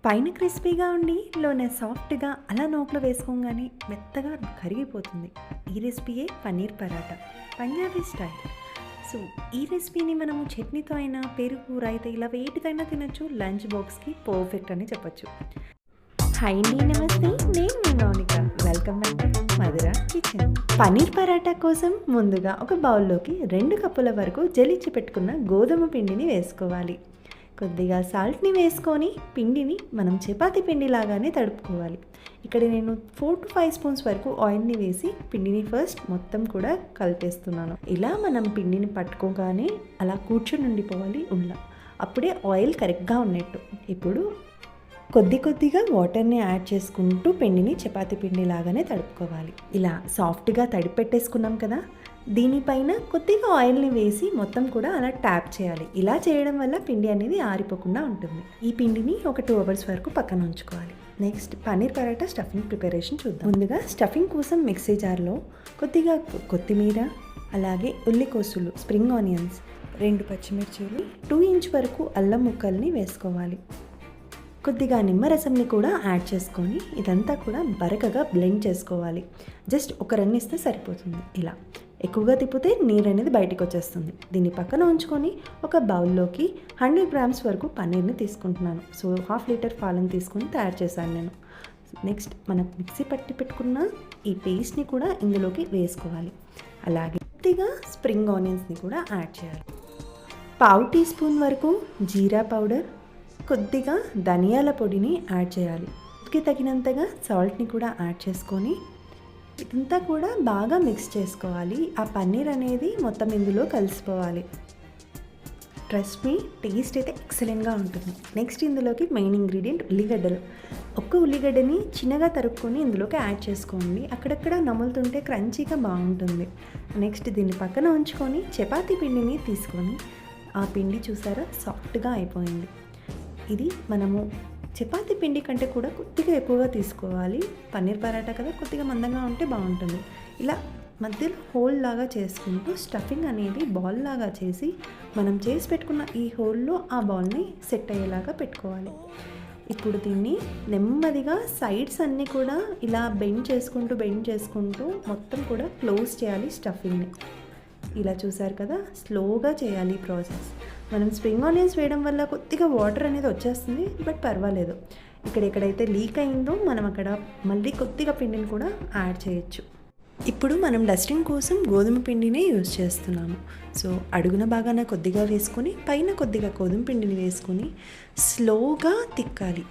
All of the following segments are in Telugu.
పైన క్రిస్పీగా ఉండి లోన సాఫ్ట్గా అలా నోట్లో వేసుకోగానే మెత్తగా కరిగిపోతుంది. ఈ రెసిపీయే పన్నీర్ పరాటా, పంజాబీ స్టైల్. సో ఈ రెసిపీని మనము చట్నీతో అయినా, పెరుగు, రైతా ఇలా వేటితో అయినా తినచ్చు. లంచ్ బాక్స్కి పర్ఫెక్ట్ అని చెప్పచ్చు. హాయ్ అండి, నమస్తే. నేను మీ Mounika. Welcome back to Madhura kitchen. Paneer paratha కోసం ముందుగా ఒక బౌల్లోకి 2 కప్పుల వరకు జలించి పెట్టుకున్న గోధుమ పిండిని వేసుకోవాలి. కొద్దిగా సాల్ట్ని వేసుకొని పిండిని మనం చపాతీ పిండి లాగానే తడుపుకోవాలి. ఇక్కడ నేను 4 to 5 స్పూన్స్ వరకు ఆయిల్ని వేసి పిండిని ఫస్ట్ మొత్తం కూడా కలిపేస్తున్నాను. ఇలా మనం పిండిని పట్టుకోగానే అలా కూర్చొని ఉండిపోవాలి ఉల్లా, అప్పుడే ఆయిల్ కరెక్ట్గా ఉన్నట్టు. ఇప్పుడు కొద్దిగా వాటర్ని యాడ్ చేసుకుంటూ పిండిని చపాతీ పిండి లాగానే తడుపుకోవాలి. ఇలా సాఫ్ట్గా తడిపెట్టేసుకున్నాం కదా, దీనిపైన కొద్దిగా ఆయిల్ని వేసి మొత్తం కూడా అలా ట్యాప్ చేయాలి. ఇలా చేయడం వల్ల పిండి అనేది ఆరిపోకుండా ఉంటుంది. ఈ పిండిని ఒక 2 hours వరకు పక్కన ఉంచుకోవాలి. Next paneer paratha stuffing preparation చూద్దాం. ముందుగా స్టఫింగ్ కోసం మిక్సీ జార్లో కొద్దిగా కొత్తిమీర, అలాగే ఉల్లికోసులు, స్ప్రింగ్ ఆనియన్స్, 2 పచ్చిమిర్చీలు, 2 ఇంచ్ వరకు అల్లం ముక్కల్ని వేసుకోవాలి. కొద్దిగా నిమ్మరసంని కూడా యాడ్ చేసుకొని ఇదంతా కూడా బరకగా బ్లెండ్ చేసుకోవాలి. జస్ట్ ఒక రన్ ఇస్తే సరిపోతుంది. ఇలా ఎక్కువగా తిప్పితే నీరు అనేది బయటకు వచ్చేస్తుంది. దీన్ని పక్కన ఉంచుకొని ఒక బౌల్లోకి 100 grams వరకు పన్నీర్ని తీసుకుంటున్నాను. సో 1/2 లీటర్ పాలను తీసుకొని తయారు చేశాను నేను. నెక్స్ట్ మనం మిక్సీ పట్టి పెట్టుకున్న ఈ పేస్ట్ని కూడా ఇందులోకి వేసుకోవాలి. అలాగే కొద్దిగా స్ప్రింగ్ ఆనియన్స్ని కూడా యాడ్ చేయాలి. 1/2 టీ స్పూన్ వరకు జీరా పౌడర్, కొద్దిగా ధనియాల పొడిని యాడ్ చేయాలి. రుచికి తగినంతగా సాల్ట్ని కూడా యాడ్ చేసుకొని ఇదంతా కూడా బాగా మిక్స్ చేసుకోవాలి. ఆ పన్నీర్ అనేది మొత్తం ఇందులో కలిసిపోవాలి. ట్రస్ట్ మీ, టేస్ట్ అయితే ఎక్సలెంట్గా ఉంటుంది. నెక్స్ట్ ఇందులోకి మెయిన్ ఇంగ్రీడియంట్ ఉల్లిగడ్డలు. ఒక్క ఉల్లిగడ్డని చిన్నగా తరుక్కొని ఇందులోకి యాడ్ చేసుకోండి. అక్కడక్కడ నములుతుంటే క్రంచీగా బాగుంటుంది. నెక్స్ట్ దీన్ని పక్కన ఉంచుకొని చపాతీ పిండిని తీసుకొని, ఆ పిండి చూసారా సాఫ్ట్గా అయిపోయింది. ఇది మనము చపాతీ పిండి కంటే కూడా కొద్దిగా ఎక్కువగా తీసుకోవాలి. పన్నీర్ పరాటా కదా, కొద్దిగా మందంగా ఉంటే బాగుంటుంది. ఇలా మధ్యలో హోల్ లాగా చేసుకుంటూ స్టఫింగ్ అనేది బాల్ లాగా చేసి మనం చేసి పెట్టుకున్న ఈ హోల్లో ఆ బాల్ని సెట్ అయ్యేలాగా పెట్టుకోవాలి. ఇప్పుడు దీన్ని నెమ్మదిగా సైడ్స్ అన్నీ కూడా ఇలా బెండ్ చేసుకుంటూ మొత్తం కూడా క్లోజ్ చేయాలి స్టఫింగ్ని. ఇలా చూసారు కదా, స్లోగా చేయాలి ఈ ప్రాసెస్. మనం స్ప్రింగ్ ఆనియన్స్ వేయడం వల్ల కొద్దిగా వాటర్ అనేది వచ్చేస్తుంది, బట్ పర్వాలేదు. ఎక్కడైతే లీక్ అయిందో మనం అక్కడ మళ్ళీ కొద్దిగా పిండిని కూడా యాడ్ చేయొచ్చు. ఇప్పుడు మనం డస్టింగ్ కోసం గోధుమ పిండినే యూజ్ చేస్తున్నాము. సో అడుగున భాగాన కొద్దిగా వేసుకొని పైన కొద్దిగా గోధుమ పిండిని వేసుకొని స్లోగా తిక్కాలి.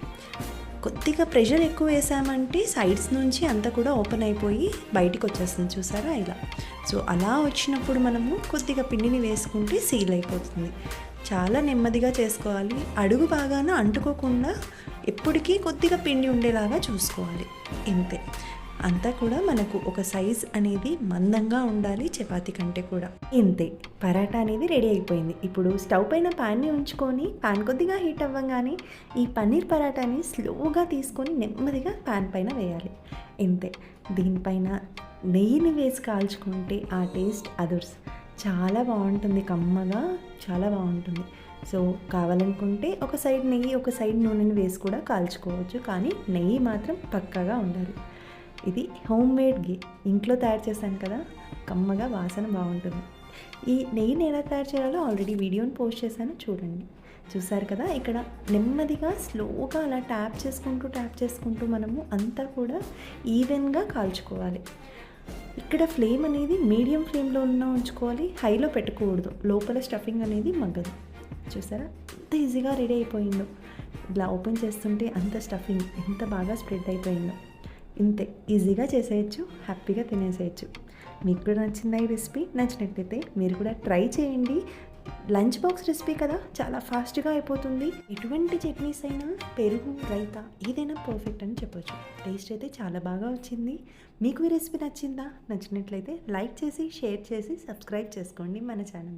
కొద్దిగా ప్రెషర్ ఎక్కువ వేసామంటే సైడ్స్ నుంచి అంతా కూడా ఓపెన్ అయిపోయి బయటికి వచ్చేస్తుంది, చూసారా ఇలా. సో అలా వచ్చినప్పుడు మనము కొద్దిగా పిండిని వేసుకుంటే సీల్ అయిపోతుంది. చాలా నెమ్మదిగా చేసుకోవాలి. అడుగు బాగాన అంటుకోకుండా ఎప్పటికీ కొద్దిగా పిండి ఉండేలాగా చూసుకోవాలి. ఇంతే. అంతా కూడా మనకు ఒక సైజ్ అనేది మందంగా ఉండాలి, చపాతీ కంటే కూడా. ఇంతే, పరాటా అనేది రెడీ అయిపోయింది. ఇప్పుడు స్టవ్ పైన ప్యాన్ని ఉంచుకొని ప్యాన్ కొద్దిగా హీట్ అవ్వగానే ఈ పన్నీర్ పరాటాని స్లోగా తీసుకొని నెమ్మదిగా ప్యాన్ పైన వేయాలి. ఇంతే. దీనిపైన నెయ్యిని వేసి కాల్చుకుంటే ఆ టేస్ట్ అదర్స్, చాలా బాగుంటుంది. కమ్మగా చాలా బాగుంటుంది. సో కావాలనుకుంటే ఒక సైడ్ నెయ్యి, ఒక సైడ్ నూనెని వేసి కూడా కాల్చుకోవచ్చు. కానీ నెయ్యి మాత్రం పక్కాగా ఉండాలి. ఇది హోమ్ మేడ్ ఘీ, ఇంట్లో తయారు చేశాను కదా, కమ్మగా వాసన బాగుంటుంది. ఈ నెయ్యిని ఎలా తయారు చేయాలో ఆల్రెడీ వీడియోని పోస్ట్ చేశాను, చూడండి. చూసారు కదా, ఇక్కడ నెమ్మదిగా స్లోగా అలా ట్యాప్ చేసుకుంటూ మనము అంతా కూడా ఈవెన్గా కాల్చుకోవాలి. ఇక్కడ ఫ్లేమ్ అనేది మీడియం ఫ్లేమ్లో ఉంచుకోవాలి, హైలో పెట్టుకోకూడదు. లోపల స్టఫింగ్ అనేది మగ్గదు. చూసారా ఎంత ఈజీగా రెడీ అయిపోయిందో. ఇలా ఓపెన్ చేస్తుంటే అంత స్టఫింగ్ ఎంత బాగా స్ప్రెడ్ అయిపోయిందో. ఇంతే, ఈజీగా చేసేయచ్చు, హ్యాపీగా తినేసేయచ్చు. మీకు కూడా నచ్చిందా ఈ రెసిపీ? నచ్చినట్లయితే మీరు కూడా ట్రై చేయండి. లంచ్ బాక్స్ రెసిపీ కదా, చాలా ఫాస్ట్గా అయిపోతుంది. ఎటువంటి చట్నీస్ అయినా, పెరుగు, రైతా ఏదైనా పర్ఫెక్ట్ అని చెప్పొచ్చు. టేస్ట్ అయితే చాలా బాగా వచ్చింది. మీకు ఈ రెసిపీ నచ్చిందా? నచ్చినట్లయితే లైక్ చేసి, షేర్ చేసి, సబ్స్క్రైబ్ చేసుకోండి మన ఛానల్.